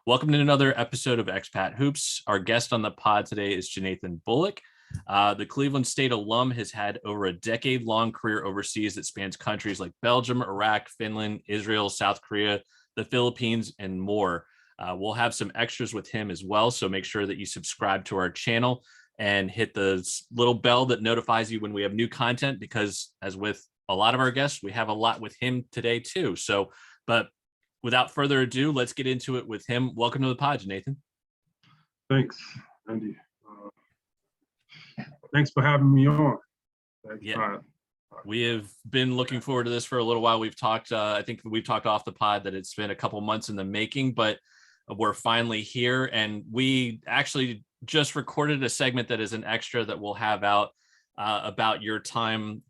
Welcome to another episode of Expat Hoops. Our guest on the pod today is J'Nathan Bullock. The Cleveland State alum has had over a decade-long career overseas that spans countries like Belgium, Iraq, Finland, Israel, South Korea, the Philippines, and more. We'll have some extras with him as well, so make sure that you subscribe to our channel and hit the little bell that notifies you when we have new content, because as with a lot of our guests, we have a lot with him today too. But without further ado, let's get into it with him. Welcome to the pod, J'Nathan. Thanks, Andy. Thanks for having me on. We have been looking forward to this for a little while. We've talked, I think we've talked off the pod that it's been a couple months in the making, but we're finally here. And we actually just recorded a segment that is an extra that we'll have out about your time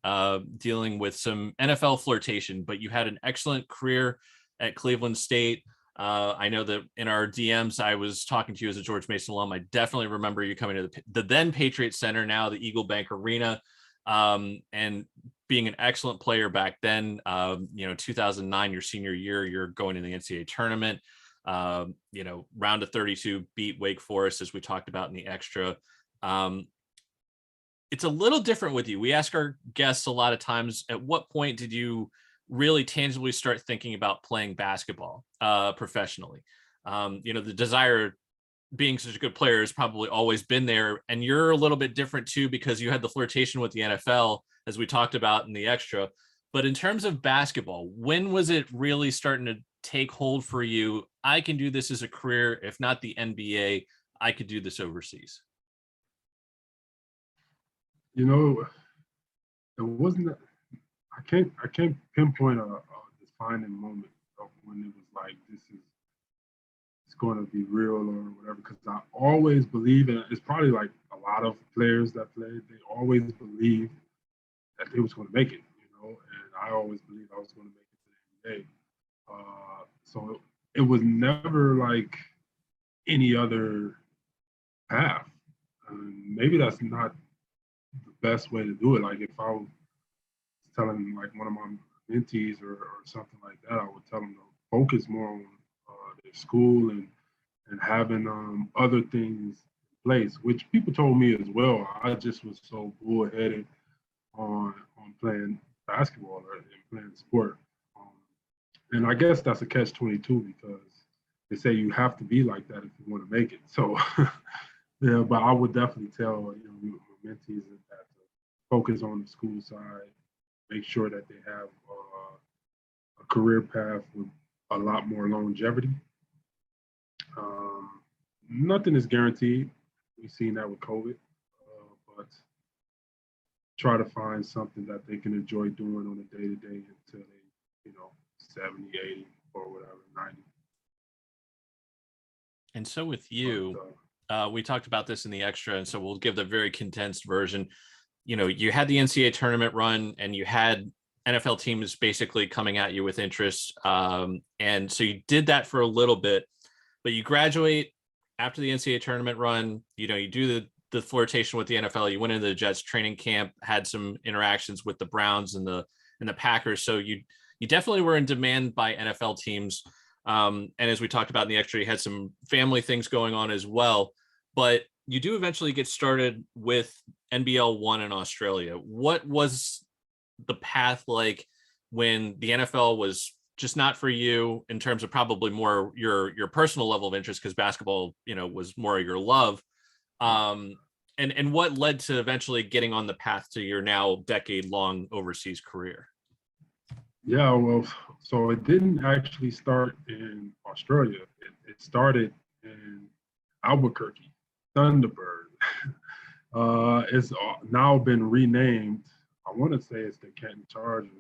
dealing with some NFL flirtation, but you had an excellent career at Cleveland State. I know that in our DMs, I was talking to you as a George Mason alum. I definitely remember you coming to the then Patriot Center, now the Eagle Bank Arena, and being an excellent player back then. 2009, your senior year, you're going to the NCAA tournament. Round of 32, beat Wake Forest, as we talked about in the extra. It's a little different with you. We ask our guests a lot of times, at what point did you really tangibly start thinking about playing basketball professionally? The desire, being such a good player, has probably always been there, and you're a little bit different too, because you had the flirtation with the NFL, as we talked about in the extra. But in terms of basketball, when was it really starting to take hold for you? I can do this as a career. If not the NBA, I could do this overseas. It wasn't. I can't pinpoint a defining moment of when it was like, it's going to be real or whatever, because I always believe, and it's probably like a lot of players that played, they always believed that they was going to make it, and I always believed I was going to make it to the NBA. So it was never like any other path. Maybe that's not the best way to do it. Like, if I was telling like one of my mentees or something like that, I would tell them to focus more on their school and having other things in place, which people told me as well. I just was so bullheaded on playing basketball and playing sport. And I guess that's a catch-22, because they say you have to be like that if you want to make it. So, yeah, but I would definitely tell my mentees that to focus on the school side, make sure that they have a career path with a lot more longevity. Nothing is guaranteed. We've seen that with COVID, but try to find something that they can enjoy doing on a day-to-day until they, 70, 80, or whatever, 90. And so with you, we talked about this in the extra, and so we'll give the very condensed version. You had the NCAA tournament run, and you had NFL teams basically coming at you with interest. And so you did that for a little bit, but you graduate after the NCAA tournament run. You do the flirtation with the NFL. You went into the Jets training camp, had some interactions with the Browns and the Packers. So you definitely were in demand by NFL teams. And as we talked about in the extra, you had some family things going on as well. But you do eventually get started with NBL 1 in Australia. What was the path like when the NFL was just not for you, in terms of probably more your personal level of interest, because basketball, was more your love? And what led to eventually getting on the path to your now decade-long overseas career? Yeah, well, so it didn't actually start in Australia. It started in Albuquerque, Thunderbird. It's now been renamed. I want to say it's the Canton Chargers.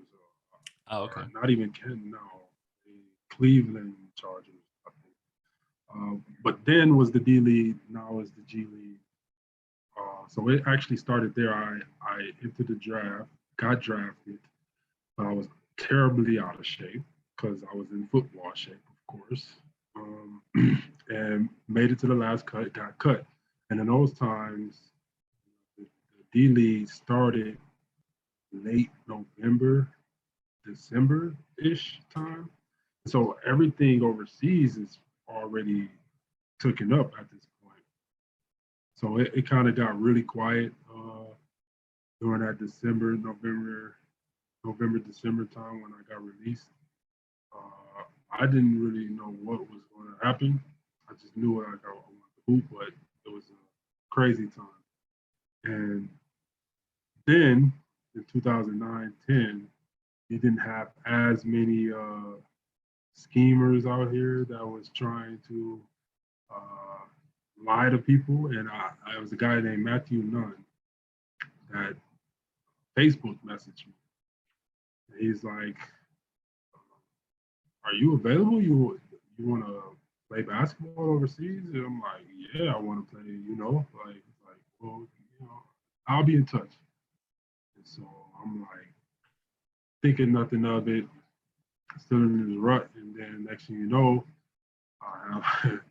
Okay. Not even Canton now, the Cleveland Chargers, I think. But then was the D League, now is the G League. So it actually started there. I entered the draft, got drafted, but I was terribly out of shape, because I was in football shape, of course, and made it to the last cut, got cut. And in those times, the D League started late November, December-ish time. So everything overseas is already taken up at this point. So it kind of got really quiet during that November, December time when I got released. I didn't really know what was going to happen. I just knew like I wanted to hoop, but it was a crazy time. And then in 2009-10, you didn't have as many schemers out here that was trying to lie to people. And I was a guy named Matthew Nunn that Facebook messaged me. He's like, "Are you available? You want to play basketball overseas?" And I'm like, "Yeah, I want to play. Well, I'll be in touch." And so I'm like thinking nothing of it, still in this rut, and then next thing you know, I have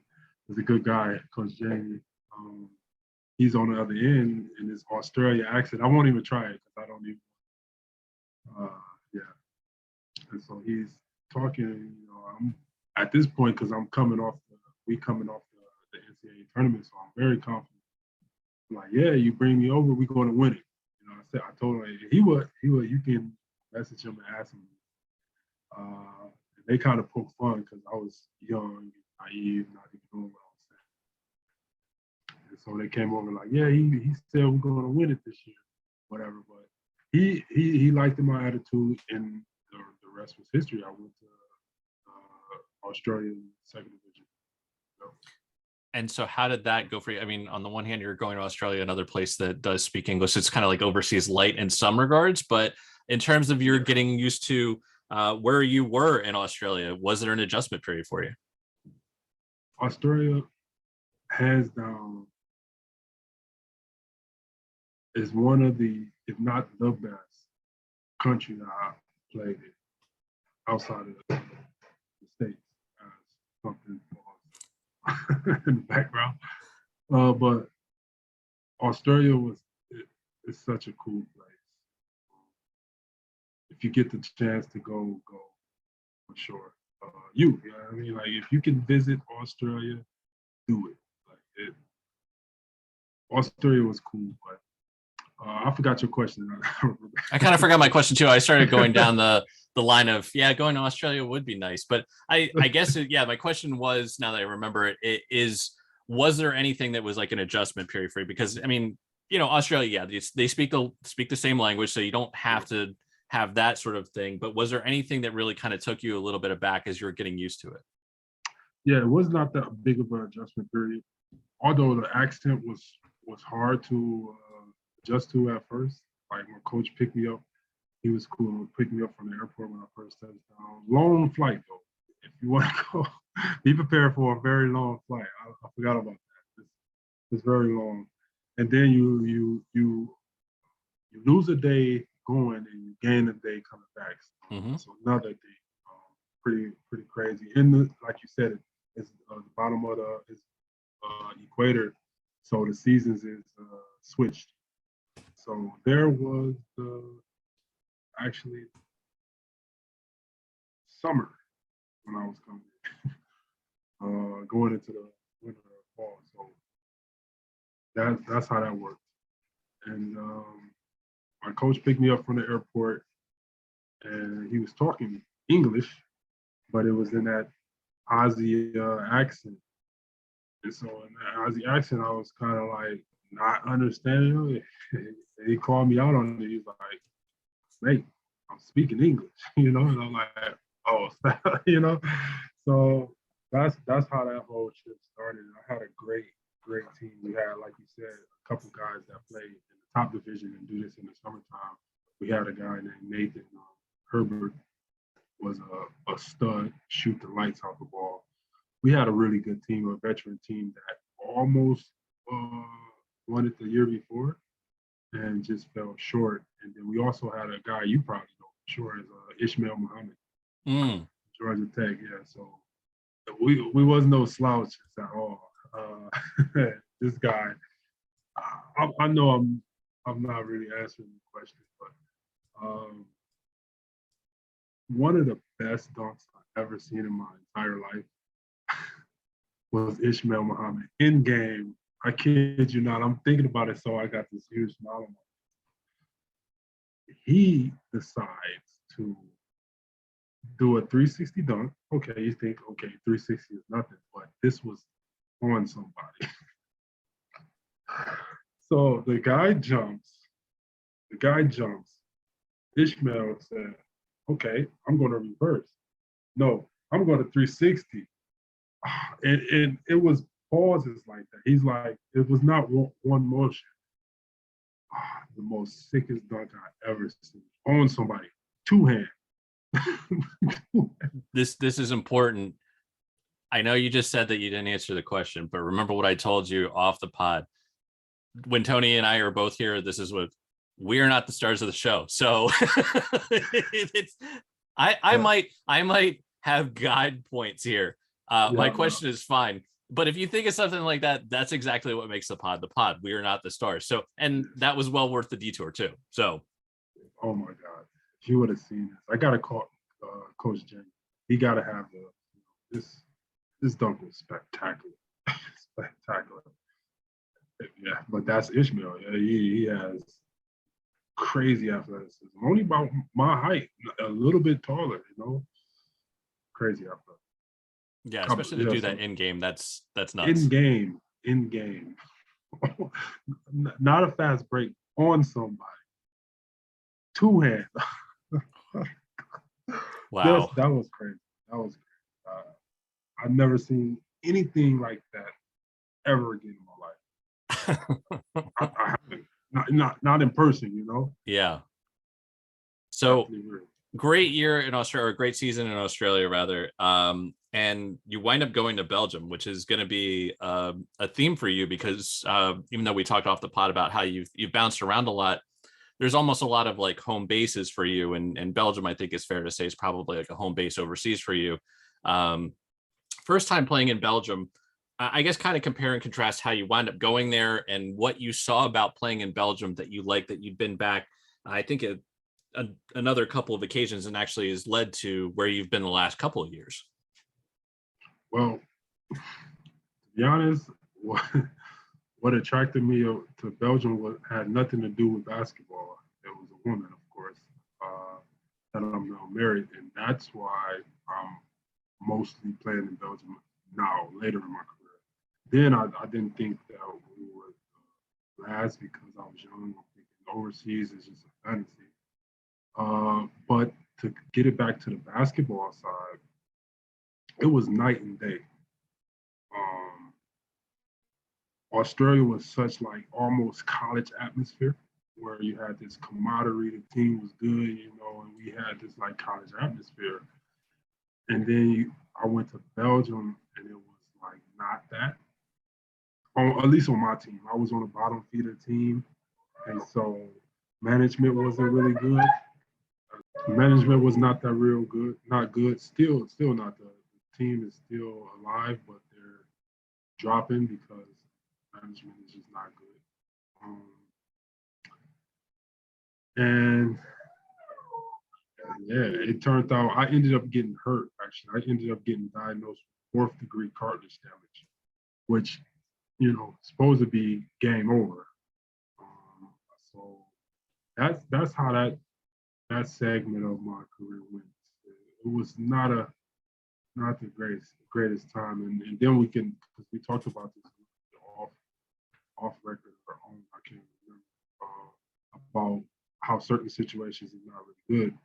there's a good guy, Coach Jamie. He's on the other end in his Australia accent. I won't even try it because I don't even. Yeah. And so he's talking. I'm at this point because I'm coming off the NCAA tournament, so I'm very confident. I'm like, yeah, you bring me over, we're going to win it. I told him he would. You can message him and ask him. They kind of poked fun because I was young, naive, not even knowing what I was saying. And so they came over like, yeah, he said we're going to win it this year, whatever. But he liked my attitude, and the rest was history. I went to Australia in second division. So. And so how did that go for you? I mean, on the one hand, you're going to Australia, another place that does speak English. It's kind of like overseas light in some regards, but in terms of you're getting used to where you were in Australia, was there an adjustment period for you? Australia, hands down, is one of the, if not the best, country that I played in outside of the States. Something in the background. But Australia it's such a cool place. If you get the chance to go for sure. You know what I mean? Like if you can visit Australia, do it. Australia was cool, but I forgot your question. I kind of forgot my question too. I started going down the line of, going to Australia would be nice. But I guess, my question was, now that I remember it, was there anything that was like an adjustment period for you? Because I mean, Australia, they speak the same language, so you don't have to have that sort of thing. But was there anything that really kind of took you a little bit aback as you were getting used to it? Yeah, it was not that big of an adjustment period. Although the accent was hard to adjust to at first. Like when coach picked me up, he was cool. He picked me up from the airport when I first touched down. Long flight though. If you want to go, be prepared for a very long flight. I forgot about that. It's very long, and then you lose a day going and you gain a day coming back. So another day, pretty crazy. And like you said, it's the bottom of the equator, so the seasons is switched. So there was actually summer when I was coming, going into the winter or fall. So that's how that worked. And my coach picked me up from the airport, and he was talking English, but it was in that Aussie accent. And so in that Aussie accent, I was kind of like not understanding him. He called me out on it. He was like, "Mate, I'm speaking English," and I'm like, "Oh," So that's how that whole trip started. I had a great team. We had, like you said, a couple guys that played in the top division and do this in the summertime. We had a guy named Nathan Herbert, was a stud, shoot the lights out the ball. We had a really good team, a veteran team that almost won it the year before and just fell short. And then we also had a guy you probably know for sure is Ishmael Muhammad, Georgia Tech. Yeah, so we was no slouches at all. This guy, I know I'm not really answering the question, but one of the best dunks I've ever seen in my entire life was Ishmael Muhammad. In game, I kid you not, I'm thinking about it, so I got this huge smile on my face. He decides to do a 360 dunk. Okay, you think, okay, 360 is nothing, but this was on somebody. So the guy jumps. Ishmael said, okay, I'm going to reverse. No, I'm going to 360. And it was pauses like that. He's like, it was not one motion. The most sickest dunk I ever seen on somebody. Two hand. This is important. I know you just said that you didn't answer the question, but remember what I told you off the pod. When Tony and I are both here, this is what we're not the stars of the show. So it's I might have guide points here. My question is fine. But if you think of something like that, that's exactly what makes the pod. We are not the stars. So, and that was well worth the detour too. So, oh my God, if you would have seen this, I gotta call Coach J. He gotta have this dunk was spectacular, spectacular. Yeah, but that's Ishmael. Yeah, he has crazy athleticism. Only about my height, a little bit taller. Crazy athleticism. Yeah, especially to do that in game. That's nuts. In game, not a fast break on somebody. Two hand. Wow, that was crazy. That was crazy. I've never seen anything like that ever again in my life. I haven't. Not in person. Yeah. So great year in Australia, or great season in Australia, rather. And you wind up going to Belgium, which is going to be a theme for you because even though we talked off the pod about how you've bounced around a lot, there's almost a lot of like home bases for you. And Belgium, I think, is fair to say, is probably like a home base overseas for you. First time playing in Belgium, I guess kind of compare and contrast how you wind up going there and what you saw about playing in Belgium that you liked, that you'd been back. I think another couple of occasions and actually has led to where you've been the last couple of years. Well, to be honest, what attracted me to Belgium had nothing to do with basketball. It was a woman, of course, that I'm now married, and that's why I'm mostly playing in Belgium now, later in my career. Then I didn't think that we would last because I was young. I'm thinking overseas is just a fantasy. But to get it back to the basketball side, it was night and day. Australia was such like almost college atmosphere where you had this camaraderie, the team was good, and we had this like college atmosphere. And then I went to Belgium and it was like not that. At least on my team. I was on a bottom feeder team. And so management wasn't really good. Management was not that real good, not good. Still not. The team is still alive, but they're dropping because management is just not good. And yeah, it turned out I ended up getting hurt. Actually, I ended up getting diagnosed with 4th degree cartilage damage, which supposed to be game over. So that's how that segment of my career went. It was not the greatest time, and then because we talked about this off record or on, I can't remember, about how certain situations are not really good.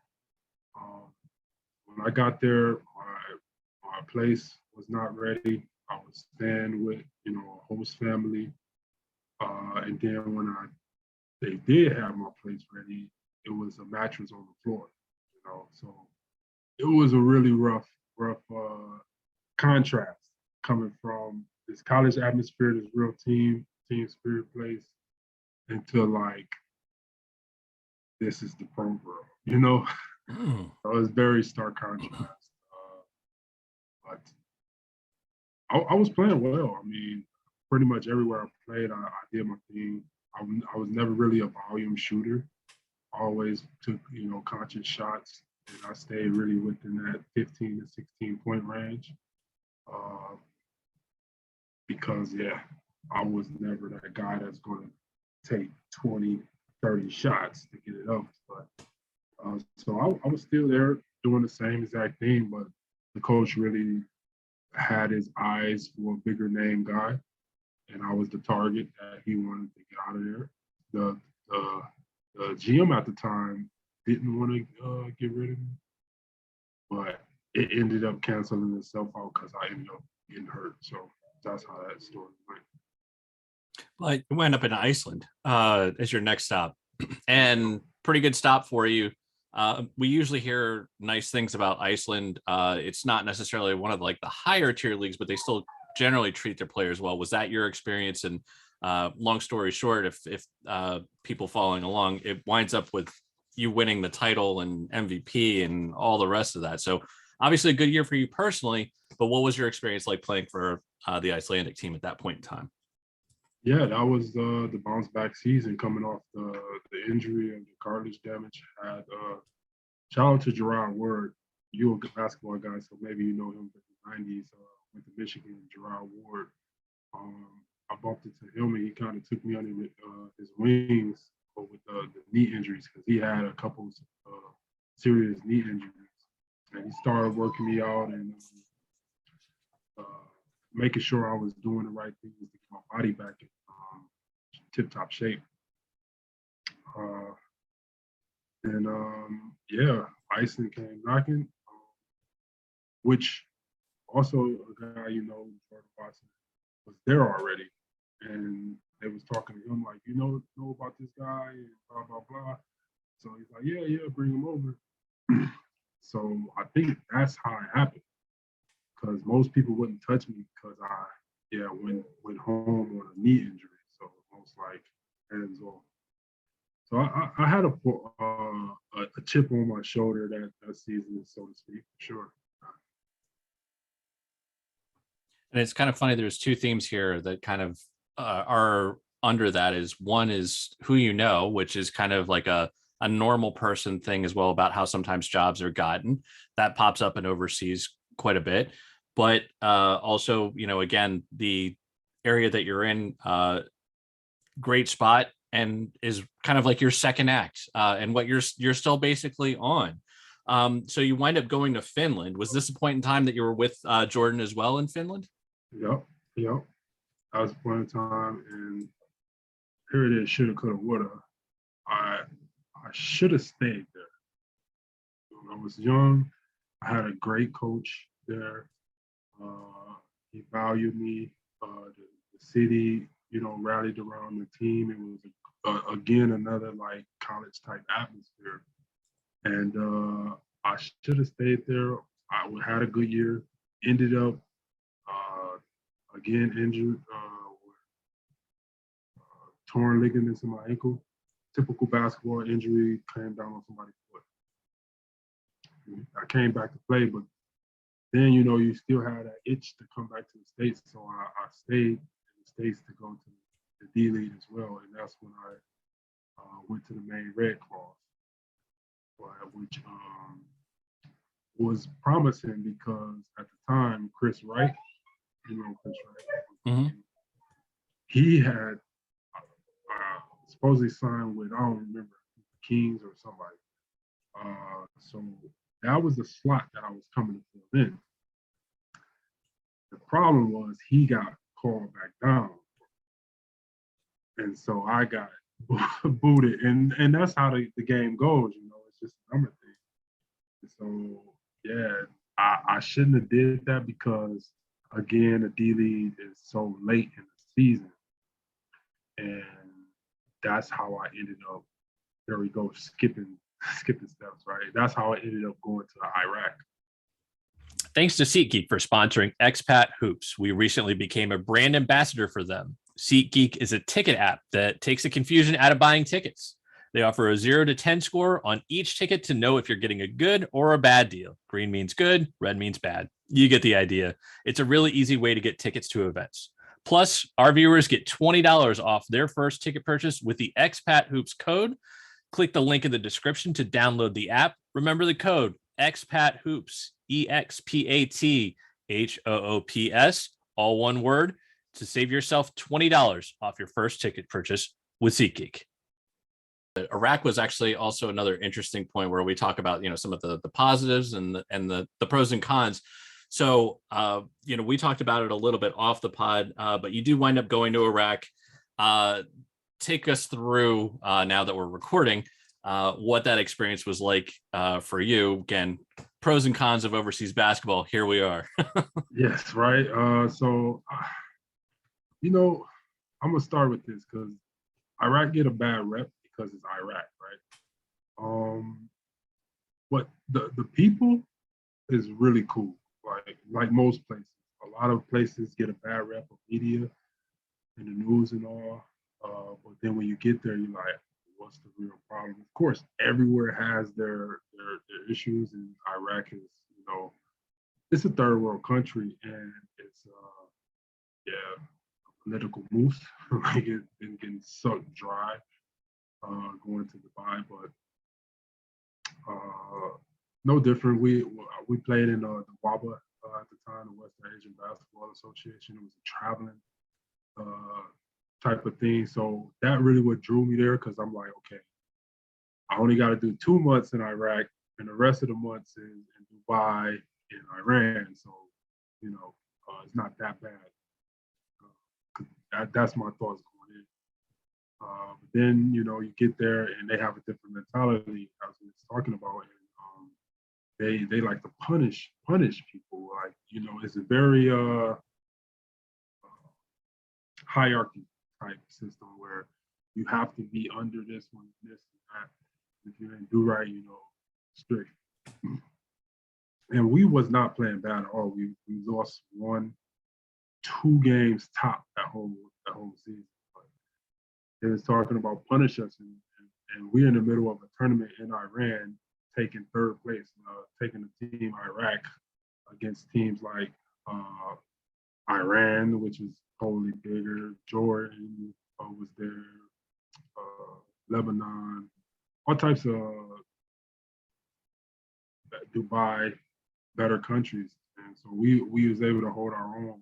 When I got there, my place was not ready. I was staying with a host family, and then when they did have my place ready, it was a mattress on the floor. So it was a really rough contrast coming from this college atmosphere, this real team spirit place, into like this is the pro world, So it was very stark contrast. But I was playing well. I mean, pretty much everywhere I played, I did my thing. I was never really a volume shooter. I always took conscious shots, and I stayed really within that 15 to 16 point range. because, yeah, I was never that guy that's going to take 20, 30 shots to get it up. But so I was still there doing the same exact thing, but the coach really had his eyes for a bigger name guy, and I was the target that he wanted to get out of there. The GM at the time didn't want to get rid of me, but it ended up canceling itself out because I ended up getting hurt. So that's how that story went. Well, you went up in Iceland as your next stop, and pretty good stop for you. We usually hear nice things about Iceland. It's not necessarily one of like the higher tier leagues, but they still generally treat their players well. Was that your experience? And long story short, if people following along, it winds up with you winning the title and MVP and all the rest of that. So obviously a good year for you personally, but what was your experience like playing for the Icelandic team at that point in time? Yeah, that was the bounce back season coming off the injury and the cartilage damage. Had shout out to Gerard Ward. You're a basketball guy, so maybe you know him from the '90s. Went to Michigan, Gerard Ward. I bumped into him, and he kind of took me under his wings with the knee injuries because he had a couple serious knee injuries, and he started working me out and making sure I was doing the right things to get my body back in tip-top shape. Yeah, Iceland came knocking, which also a guy, Jordan Watson, was there already. And they was talking to him like, know about this guy and blah, blah, blah. So he's like, yeah, bring him over. So I think that's how it happened. Because most people wouldn't touch me because I went home on a knee injury. So most like hands off. So I had a chip on my shoulder that season, so to speak, for sure. And it's kind of funny. There's two themes here that kind of are under that. Is one is who you know, which is kind of like a normal person thing as well, about how sometimes jobs are gotten. That pops up in overseas quite a bit. But also, again, the area that you're in, great spot, and is kind of like your second act, and what you're still basically on. So you wind up going to Finland. Was this a point in time that you were with Jordan as well in Finland? Yep. That was a point in time, and here it is, shoulda, coulda, woulda. I should have stayed there. When I was young, I had a great coach there. He valued me. The city, rallied around the team. It was again another like college type atmosphere, and I should have stayed there. I had a good year. Ended up again injured, torn ligaments in my ankle. Typical basketball injury, came down on somebody's foot. I came back to play, but then, you still had that itch to come back to the States. So I stayed in the States to go to the D League as well. And that's when I went to the Maine Red Cross, which was promising because at the time, Chris Wright, Chris Wright, Mm-hmm. he had supposedly signed with, I don't remember, Kings or somebody. So that was the slot that I was coming to fill in. The problem was he got called back down. And so I got booted. And that's how the game goes, it's just a number thing. And so, yeah, I shouldn't have did that because, again, the D-League is so late in the season. And that's how I ended up, there we go, skipping steps, right? That's how I ended up going to Iraq. Thanks to SeatGeek for sponsoring Expat Hoops. We recently became a brand ambassador for them. SeatGeek is a ticket app that takes the confusion out of buying tickets. They offer a 0 to 10 score on each ticket to know if you're getting a good or a bad deal. Green means good, red means bad. You get the idea. It's a really easy way to get tickets to events. Plus, our viewers get $20 off their first ticket purchase with the Expat Hoops code. Click the link in the description to download the app. Remember the code Expat Hoops, EXPAT HOOPS, all one word. to save yourself $20 off your first ticket purchase with SeatGeek. Iraq was actually also another interesting point where we talk about, some of the positives and the pros and cons. So, we talked about it a little bit off the pod, but you do wind up going to Iraq. Take us through, now that we're recording, what that experience was like for you. Again, pros and cons of overseas basketball. Here we are. Yes, right. So, I'm going to start with this because Iraq get a bad rep because it's Iraq, right? But the people is really cool. Like most places, a lot of places get a bad rep of media and the news and all. But then when you get there, you're like, what's the real problem? Of course, everywhere has their issues, and Iraq is, it's a third world country, and it's a political moose. Like it's been getting sucked dry. Going to Dubai, but no different. We played in the WABA at the time, the West Asian Basketball Association. It was a traveling type of thing, so that really what drew me there because I'm like, okay, I only got to do 2 months in Iraq, and the rest of the months in Dubai and Iran. So, it's not that bad. That's my thoughts going in. But then, you get there and they have a different mentality, as we was talking about. And they like to punish people. Like, it's a very hierarchy type system where you have to be under this one, this and that. If you didn't do right, strict. And we was not playing bad at all. We lost 1-2 games top that whole season. They was talking about punish us, and we're in the middle of a tournament in Iran, taking third place, taking the team Iraq against teams like Iran, which is totally bigger, Jordan was there, Lebanon, all types of Dubai, better countries. And so we was able to hold our own.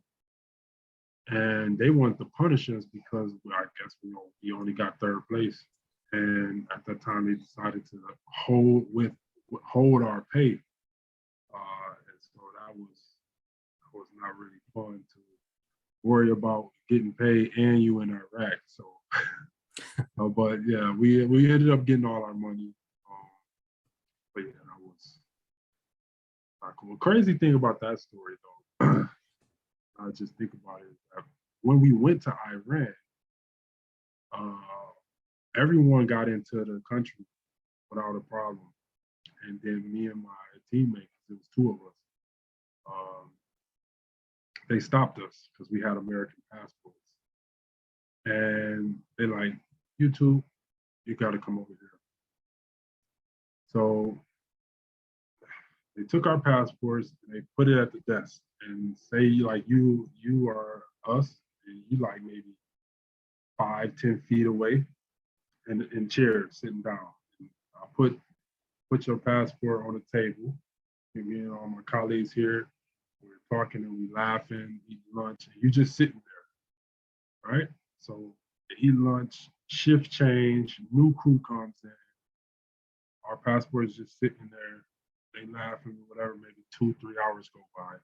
And they wanted to punish us because I guess we only got third place. And at that time, they decided to hold our pay. And so that was not really fun to worry about getting paid and you in Iraq. So, but yeah, we ended up getting all our money. But yeah, that was not cool. Crazy thing about that story though. I just think about it. When we went to Iran, everyone got into the country without a problem. And then me and my teammates, it was 2 of us, they stopped us because we had American passports. And they're like, you two, you got to come over here. So they took our passports and they put it at the desk and say like you are us, and you like maybe 5-10 feet away, and in chairs sitting down. And I put your passport on the table. And me and all my colleagues here, we're talking and we laughing, eating lunch, and you just sitting there, right? So they eat lunch, shift change, new crew comes in. Our passport is just sitting there. They laughing, whatever, maybe 2-3 hours go by.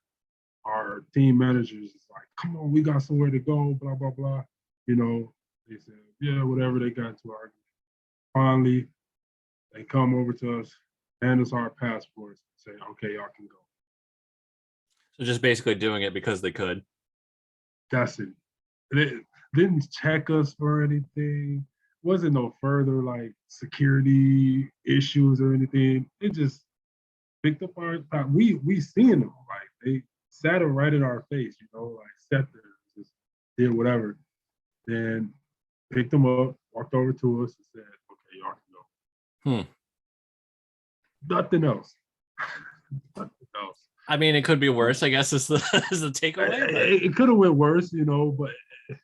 Our team managers is like, come on, we got somewhere to go, blah, blah, blah. They said, yeah, whatever, they got into argument. Finally, they come over to us, hand us our passports, say, okay, y'all can go. So just basically doing it because they could. That's it. They didn't check us for anything. Wasn't no further like security issues or anything. It just picked up our time. We seen them, like they sat them right in our face, like sat there, just did whatever. Then picked them up, walked over to us and said, okay, y'all can go. Nothing else. Nothing else. I mean, it could be worse, I guess, is the takeaway. It could have went worse, but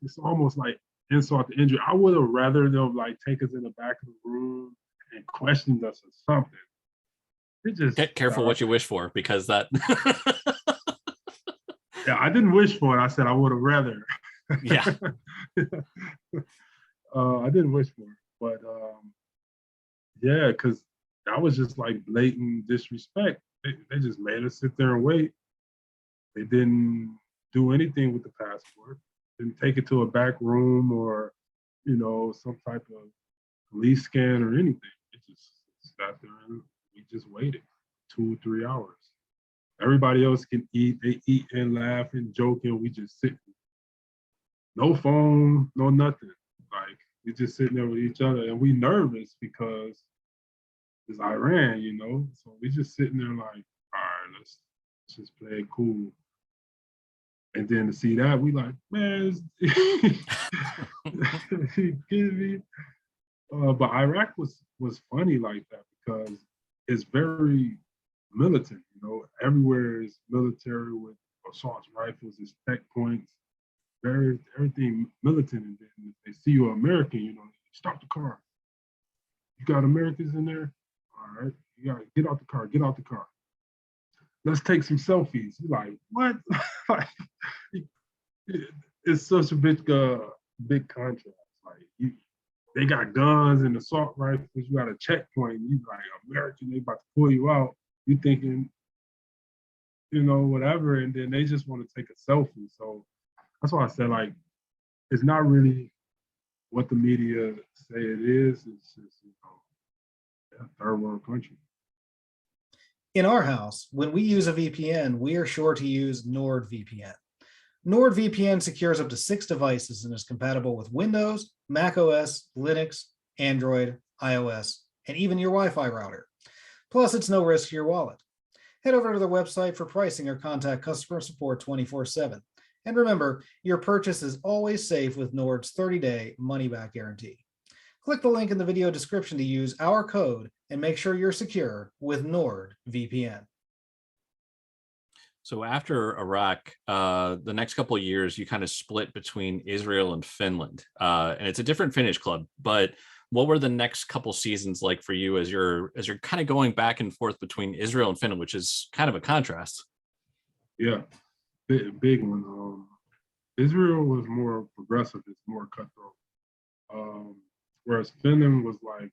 it's almost like insult to injury. I would have rather them like take us in the back of the room and question us or something. It just get careful what you wish for, because that yeah, I didn't wish for it. I said I would have rather. Yeah. I didn't wish for it, but yeah, because that was just like blatant disrespect. They just made us sit there and wait. They didn't do anything with the passport. Didn't take it to a back room or, some type of police scan or anything. It just sat there and we just waited 2-3 hours. Everybody else can eat. They eat and laugh and joke, and we just sit. No phone, no nothing. Like we just sitting there with each other, and we nervous because it's Iran. So we just sitting there like, all right, let's just play it cool. And then to see that, we like, man, you kidding me? But Iraq was funny like that because it's very militant. Everywhere is military with assault rifles, it's checkpoints, everything militant. And then if they see you American, stop the car. You got Americans in there? All right, you gotta get out the car, get out the car. Let's take some selfies. You're like, what? Like, it's such a big contrast. Like they got guns and assault rifles. You got a checkpoint. You like American. They about to pull you out. You thinking, whatever, and then they just want to take a selfie. So that's why I said like, it's not really what the media say it is. It's just a third world country. In our house, when we use a VPN, we are sure to use NordVPN. NordVPN secures up to 6 devices and is compatible with Windows, Mac OS, Linux, Android, iOS, and even your Wi-Fi router. Plus, it's no risk to your wallet. Head over to their website for pricing or contact customer support 24/7. And remember, your purchase is always safe with Nord's 30-day money-back guarantee. Click the link in the video description to use our code and make sure you're secure with NordVPN. So after Iraq, the next couple of years, you kind of split between Israel and Finland, and it's a different Finnish club. But what were the next couple seasons like for you as you're kind of going back and forth between Israel and Finland, which is kind of a contrast? Yeah, big one. Israel was more progressive; it's more cutthroat. Whereas Finland was like,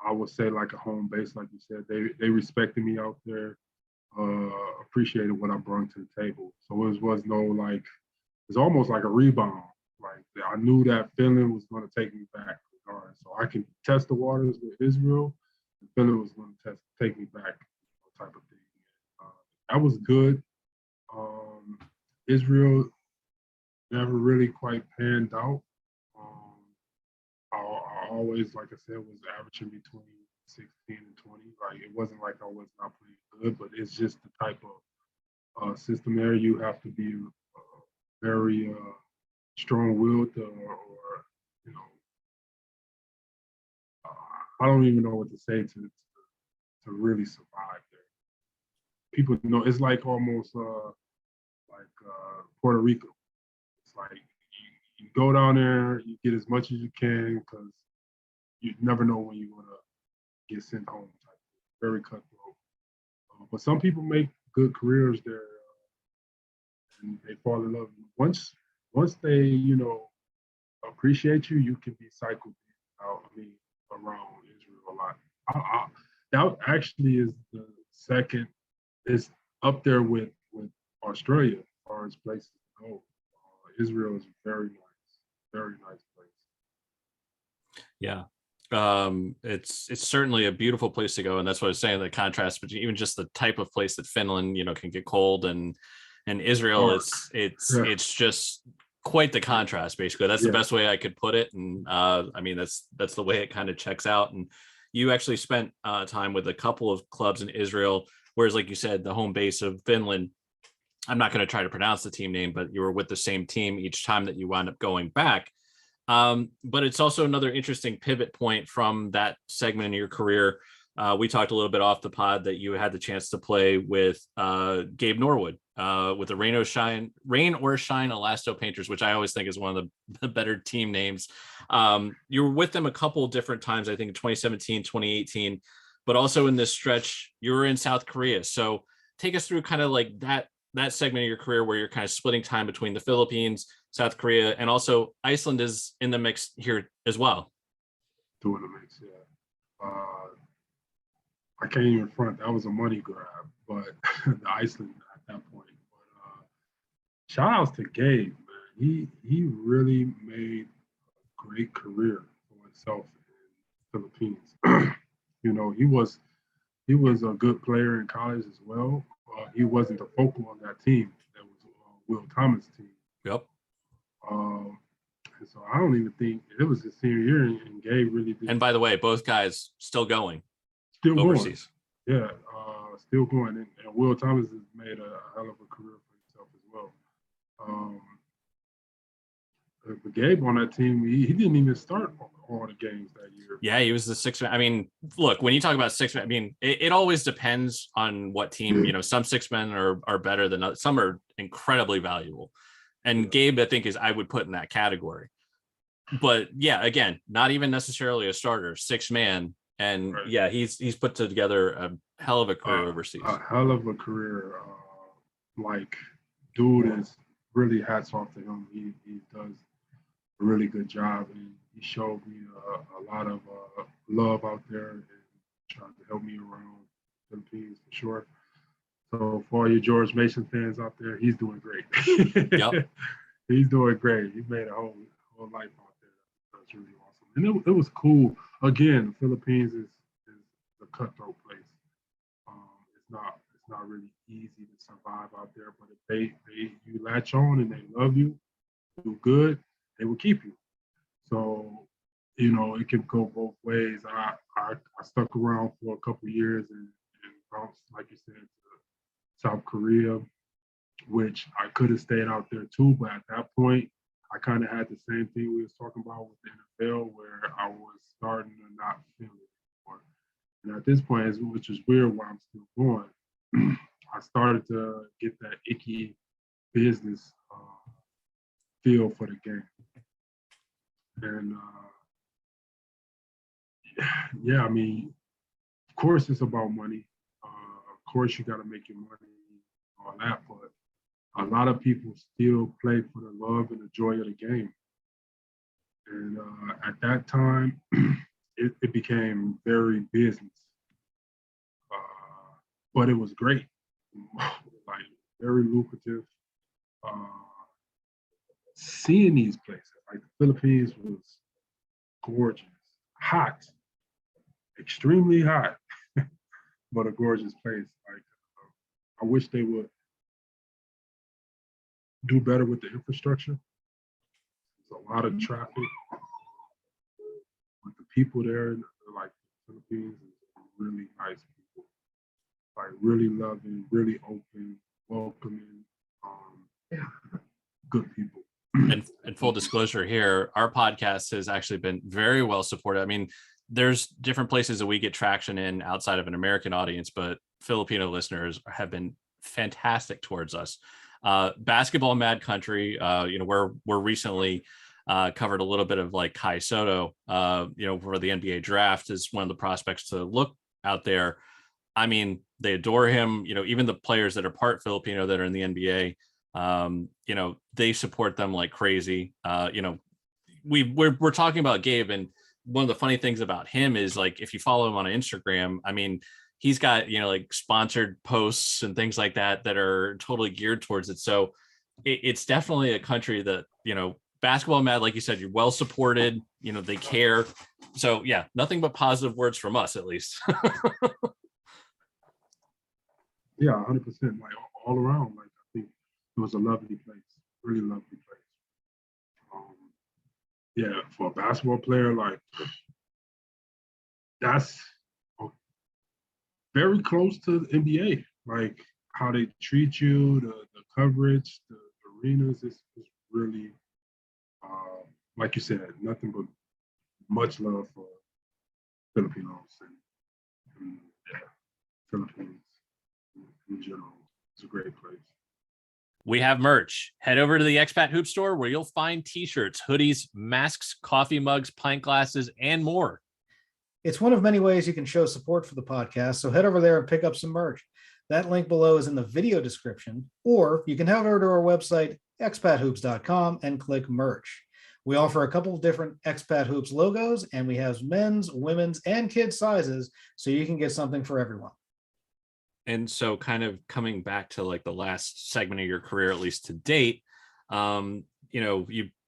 I would say like a home base, like you said. They respected me out there. Appreciated what I brought to the table. So it was no like, it's almost like a rebound. Like I knew that Finland was going to take me back. So I can test the waters with Israel. And Finland was going to take me back, type of thing. That was good. Israel never really quite panned out. I always, like I said, was averaging between 16 and 20. Like it wasn't like I was not playing good, but it's just the type of system there. You have to be very strong-willed, or I don't even know what to say to really survive there. People it's like almost like Puerto Rico. It's like you go down there, you get as much as you can because you never know when you're gonna get sent home. Very cutthroat. But some people make good careers there, and they fall in love. Once they appreciate you, you can be cycled out. Around Israel a lot. That actually is the second. It's up there with Australia as far as places to go. Israel is very nice place. Yeah. It's certainly a beautiful place to go, and that's what I was saying, the contrast between even just the type of place that Finland can get cold, and Israel, it's just quite the contrast. Basically, that's the best way I could put it. And that's the way it kind of checks out. And you actually spent time with a couple of clubs in Israel, whereas like you said, the home base of Finland, I'm not going to try to pronounce the team name, but you were with the same team each time that you wound up going back. But it's also another interesting pivot point from that segment in your career. We talked a little bit off the pod that you had the chance to play with Gabe Norwood with the Rain or Shine Elasto Painters, which I always think is one of the better team names. You were with them a couple different times, I think in 2017, 2018, but also in this stretch, you were in South Korea. So take us through kind of like that that segment of your career where you're kind of splitting time between the Philippines, South Korea, and also Iceland is in the mix here as well. Doing the mix, yeah. I can't even front. That was a money grab, but the Iceland at that point. But shout outs to Gabe, man. He really made a great career for himself in the Philippines. You know, he was a good player in college as well. He wasn't the focal of that team. That was Will Thomas' team. Yep. And so I don't even think it was his senior year, and Gabe really did. And by the way, both guys still going. Still overseas. Going. Yeah, still going. And Will Thomas has made a hell of a career for himself as well. But Gabe on that team, he didn't even start all the games that year. Yeah, he was the sixth man. I mean, look, when you talk about six men, I mean, it always depends on what team, you know, some six men are better than others. Some are incredibly valuable. And Gabe, I think, I would put in that category. But yeah, again, not even necessarily a starter, six man. And right. Yeah, he's put together a hell of a career overseas. A hell of a career. Like, dude is really hats off to him. He does a really good job, and he showed me a lot of love out there and tried to help me around the Philippines for sure. So for all you George Mason fans out there, he's doing great. Yep. He's doing great. He made a whole life out there. That's really awesome. And it was cool. Again, the Philippines is a cutthroat place. It's not really easy to survive out there, but if you latch on and they love you, do good, they will keep you. So, you know, it can go both ways. I stuck around for a couple of years and bounced, like you said, to South Korea, which I could have stayed out there too, but at that point, I kind of had the same thing we was talking about with the NFL, where I was starting to not feel it anymore. And at this point, which is weird why I'm still going, I started to get that icky business feel for the game. And yeah, I mean, of course it's about money. Of course you got to make your money and all that, but a lot of people still play for the love and the joy of the game. And at that time, it became very business. But it was great, like very lucrative. Seeing these places, like the Philippines was gorgeous, hot, extremely hot, but a gorgeous place. Like, I wish they would do better with the infrastructure. There's a lot of traffic, but the people there, like the Philippines, is really nice people, like really loving, really open, welcoming, good people. And full disclosure here, our podcast has actually been very well supported. I mean, there's different places that we get traction in outside of an American audience, but Filipino listeners have been fantastic towards us. Basketball Mad Country, you know, we're recently covered a little bit of like Kai Soto, you know, for the NBA draft is one of the prospects to look out there. I mean, they adore him, you know, even the players that are part Filipino that are in the NBA, you know, they support them like crazy. You know, we're talking about Gabe, and one of the funny things about him is, like, if you follow him on Instagram, I mean, he's got, you know, like sponsored posts and things like that are totally geared towards it. So it's definitely a country that, you know, Basketball Mad, like you said, you're well supported, you know, they care. So yeah, nothing but positive words from us, at least. Yeah, 100%, like all around. Like, I think it was a lovely place, really lovely place. Yeah, for a basketball player, like, that's very close to the NBA. Like, how they treat you, the coverage, the arenas is really, like you said, nothing but much love for Filipinos and yeah, Philippines in general. It's a great place. We have merch. Head over to the Expat Hoop store where you'll find t-shirts, hoodies, masks, coffee mugs, pint glasses, and more. It's one of many ways you can show support for the podcast, so head over there and pick up some merch. That link below is in the video description, or you can head over to our website, expathoops.com, and click merch. We offer a couple of different Expat Hoops logos, and we have men's, women's, and kids sizes, so you can get something for everyone. And so kind of coming back to like the last segment of your career, at least to date, you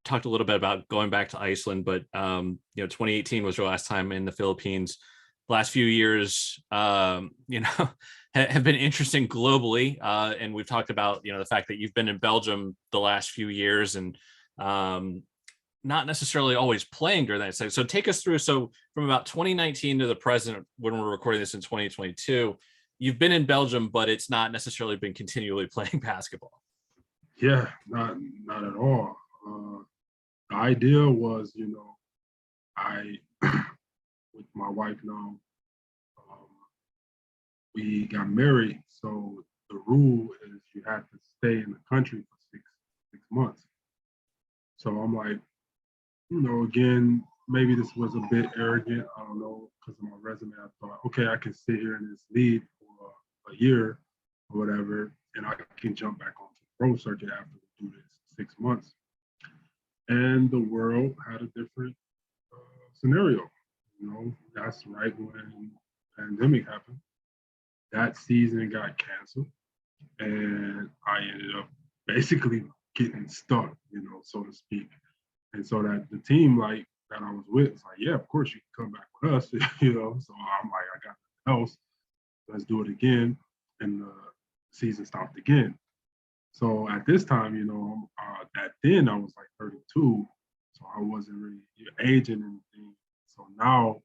talked a little bit about going back to Iceland, but 2018 was your last time in the Philippines. Last few years, have been interesting globally. And we've talked about, the fact that you've been in Belgium the last few years and not necessarily always playing during that. So take us through. So from about 2019 to the present, when we're recording this in 2022, you've been in Belgium, but it's not necessarily been continually playing basketball. Yeah, not at all. The idea was, I, with my wife now, we got married. So the rule is you have to stay in the country for six months. So I'm like, again, maybe this was a bit arrogant. I don't know, because of my resume, I thought, okay, I can sit here in this league for a year or whatever, and I can jump back onto the pro circuit after we do this 6 months. And the world had a different scenario. That's right when the pandemic happened. That season got canceled, and I ended up basically getting stuck, so to speak. And so that the team that I was with was like, yeah, of course you can come back with us, So I'm like, I got nothing else. Let's do it again. And the season stopped again. So at this time, then I was like 32, so I wasn't really aging anything. So now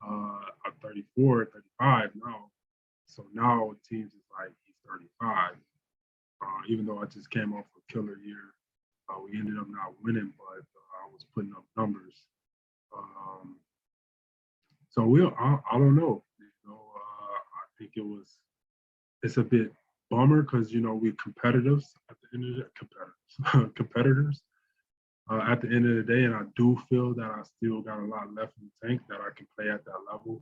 I'm 34, 35 now. So now teams is like he's 35. Even though I just came off a killer year, we ended up not winning, but I was putting up numbers. So I don't know. I think it's a bit bummer because we're competitors at the end of the competitors at the end of the day, and I do feel that I still got a lot left in the tank that I can play at that level.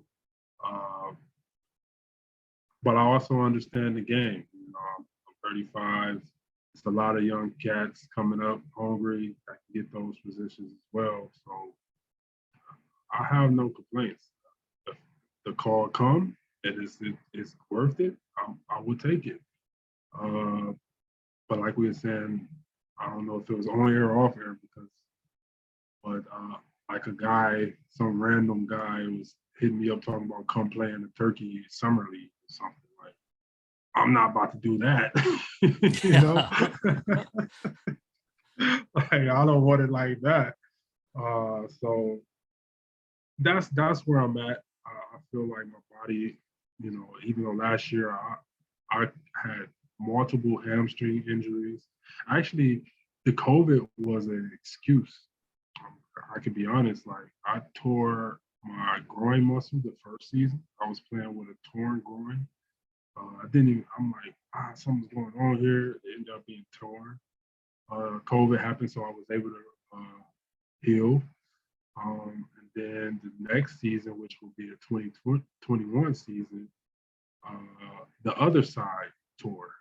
But I also understand the game. I'm 35. It's a lot of young cats coming up hungry that can get those positions as well. So I have no complaints. If the call come, it's worth it. I would take it. But like we were saying, I don't know if it was on air or off air but like some random guy was hitting me up talking about come play in the Turkey Summer League or something. Like, I'm not about to do that. Like, I don't want it like that. So that's where I'm at. I feel like my body, even though last year I had multiple hamstring injuries. Actually, the COVID was an excuse. I could be honest, like I tore my groin muscle the first season. I was playing with a torn groin. I'm like, something's going on here. It ended up being torn. COVID happened, so I was able to heal. And then the next season, which will be the 2021 season, the other side tore.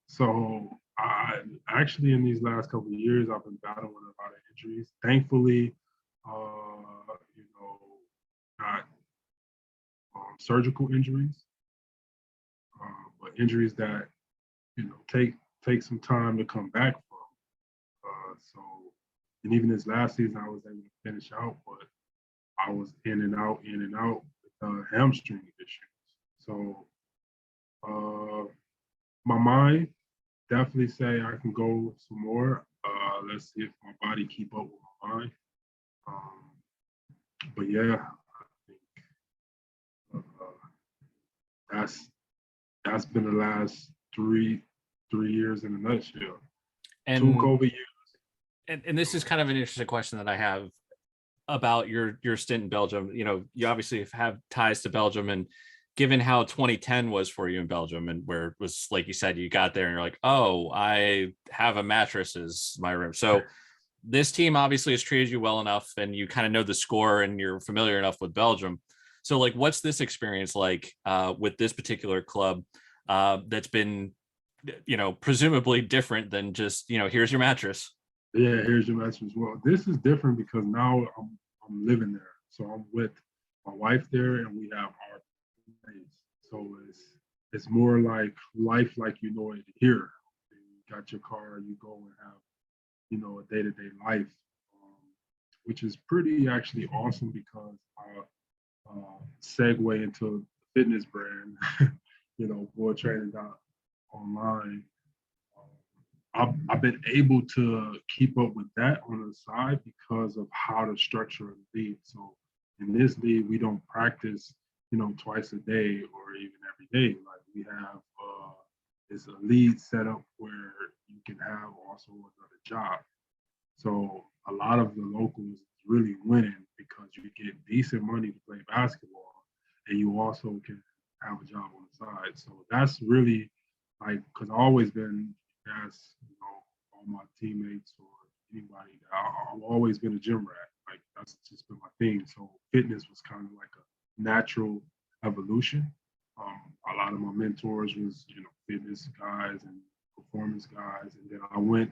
So I actually, in these last couple of years, I've been battling a lot of injuries. Thankfully, not surgical injuries, but injuries that take some time to come back from. And even this last season, I was able to finish out, but I was in and out with hamstring issues. So my mind definitely say I can go some more. Let's see if my body keep up with my mind. But yeah, I think that's been the last three years in a nutshell. And 2 COVID years. And this is kind of an interesting question that I have about your stint in Belgium. You obviously have ties to Belgium, and given how 2010 was for you in Belgium, and where it was, like you said, you got there and you're like, oh, I have a mattress as my room. So this team obviously has treated you well enough, and you kind of know the score and you're familiar enough with Belgium. So like, what's this experience like with this particular club? that's been, presumably different than just, here's your mattress. Yeah, here's your mattress. Well, this is different because now I'm living there. So I'm with my wife there, and we have our place. So it's more like life like you know it here. You got your car, you go and have a day-to-day life, which is pretty actually awesome because I segue into the fitness brand, board training online. I've been able to keep up with that on the side because of how to structure a league. So in this league, we don't practice, twice a day or even every day. Like we have this a league set up where you can have also another job. So a lot of the locals really winning because you get decent money to play basketball, and you also can have a job on the side. So that's really like because I've always been as all my teammates or anybody, I've always been a gym rat. Like that's just been my thing. So fitness was kind of like a natural evolution. A lot of my mentors was fitness guys and performance guys, and then I went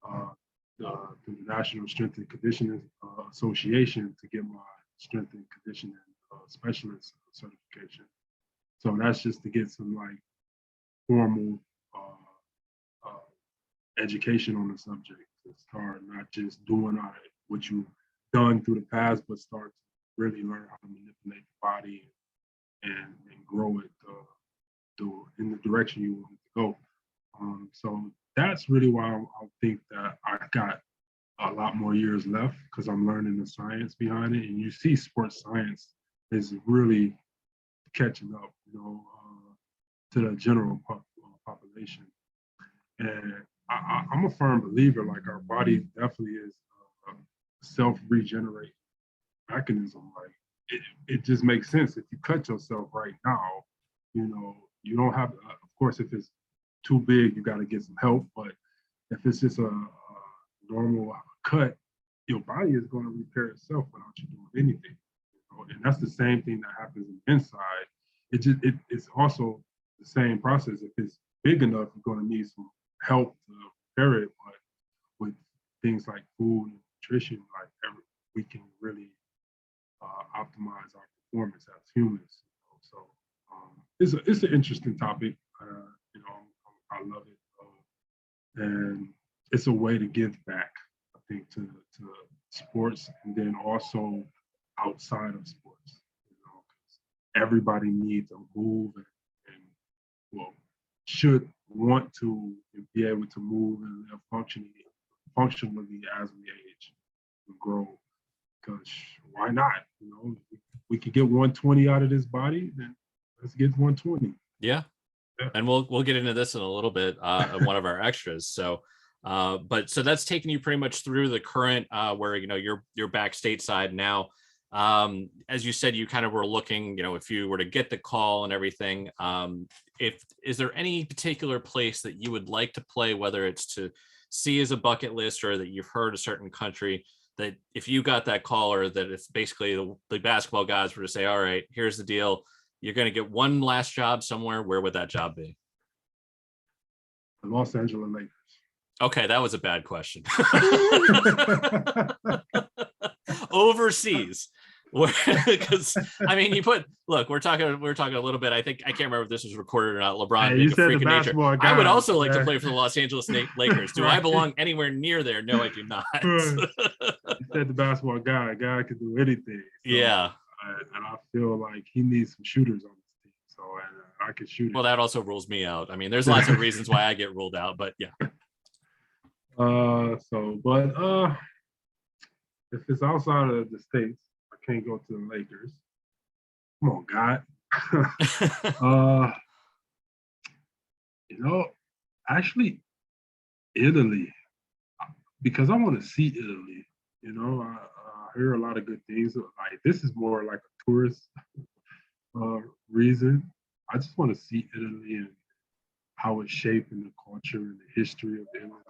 to the National Strength and Conditioning Association to get my strength and conditioning specialist certification. So that's just to get some like formal education on the subject, to start not just doing what you've done through the past, but start to really learn how to manipulate the body and grow it in the direction you want it to go. So that's really why I think that I got a lot more years left, because I'm learning the science behind it. And you see sports science is really catching up, to the general population. And I'm a firm believer, like our body definitely is a self-regenerate mechanism. Like it just makes sense. If you cut yourself right now, you don't have, of course, if it's too big, you got to get some help. But if it's just a normal cut, your body is going to repair itself without you doing anything. And that's the same thing that happens inside. It's also the same process. If it's big enough, you're going to need some help to repair it. But with things like food and nutrition, we can really optimize our performance as humans. So it's an interesting topic. I love it, and it's a way to give back, I think, to sports, and then also outside of sports. Everybody needs a move and should want to be able to move and live functionally as we age and grow. Because why not? We could get 120 out of this body, then let's get 120. Yeah. And we'll get into this in a little bit of one of our extras. So so that's taking you pretty much through the current where you're back stateside now. As you said, you kind of were looking, if you were to get the call and everything, is there any particular place that you would like to play, whether it's to see as a bucket list or that you've heard a certain country, that if you got that call, or that if basically the basketball guys were to say, all right, here's the deal, you're going to get one last job somewhere, where would that job be? The Los Angeles Lakers. Okay, that was a bad question. Overseas, because I mean, we're talking a little bit. I can't remember if this was recorded or not. LeBron being a freak of nature. Guy, I would also like to play for the Los Angeles Lakers. Do I belong anywhere near there? No, I do not. You said the basketball guy. A guy could do anything. So, yeah. And I feel like he needs some shooters on his team. So I can shoot it. Well, that also rules me out. I mean, there's lots of reasons why I get ruled out, but yeah. If it's outside of the States, I can't go to the Lakers. Come on, God. Actually, Italy, because I want to see Italy. I hear a lot of good things. Like this is more like a tourist reason. I just want to see Italy and how it's shaping the culture and the history of Italy.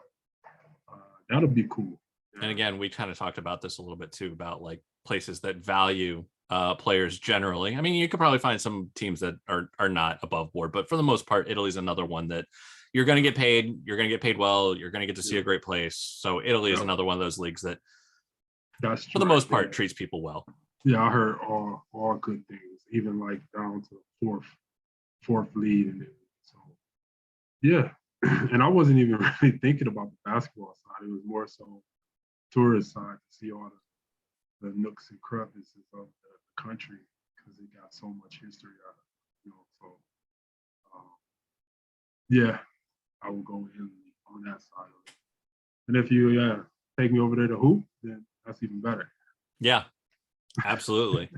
That'll be cool. And again, we kind of talked about this a little bit too, about like places that value players generally. I mean, you could probably find some teams that are not above board, but for the most part, Italy's another one that you're going to get paid. You're going to get paid well. You're going to get to see a great place. So Italy is another one of those leagues that, that's true, for the most part, treats people well. Yeah, I heard all good things, even like down to fourth lead, and so yeah. And I wasn't even really thinking about the basketball side. It was more so tourist side to see all the nooks and crevices of the country because it got so much history out of it, So yeah, I will go in on that side of it. And if you take me over there to hoop, then that's even better. Yeah, absolutely.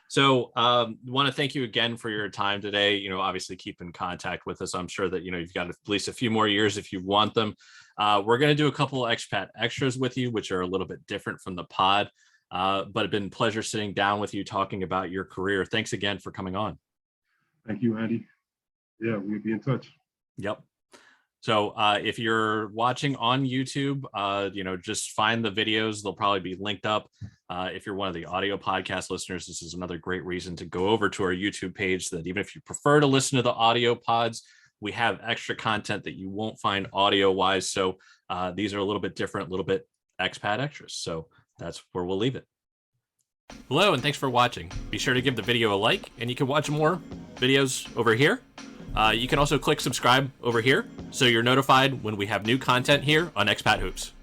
So want to thank you again for your time today. Obviously keep in contact with us. I'm sure that, you've got at least a few more years if you want them. We're going to do a couple of expat extras with you, which are a little bit different from the pod. But it's been a pleasure sitting down with you, talking about your career. Thanks again for coming on. Thank you, Andy. Yeah, we'll be in touch. Yep. So if you're watching on YouTube, just find the videos. They'll probably be linked up. If you're one of the audio podcast listeners, this is another great reason to go over to our YouTube page, so that even if you prefer to listen to the audio pods, we have extra content that you won't find audio wise. So these are a little bit different, a little bit expat extras. So that's where we'll leave it. Hello, and thanks for watching. Be sure to give the video a like, and you can watch more videos over here. You can also click subscribe over here so you're notified when we have new content here on Expat Hoops.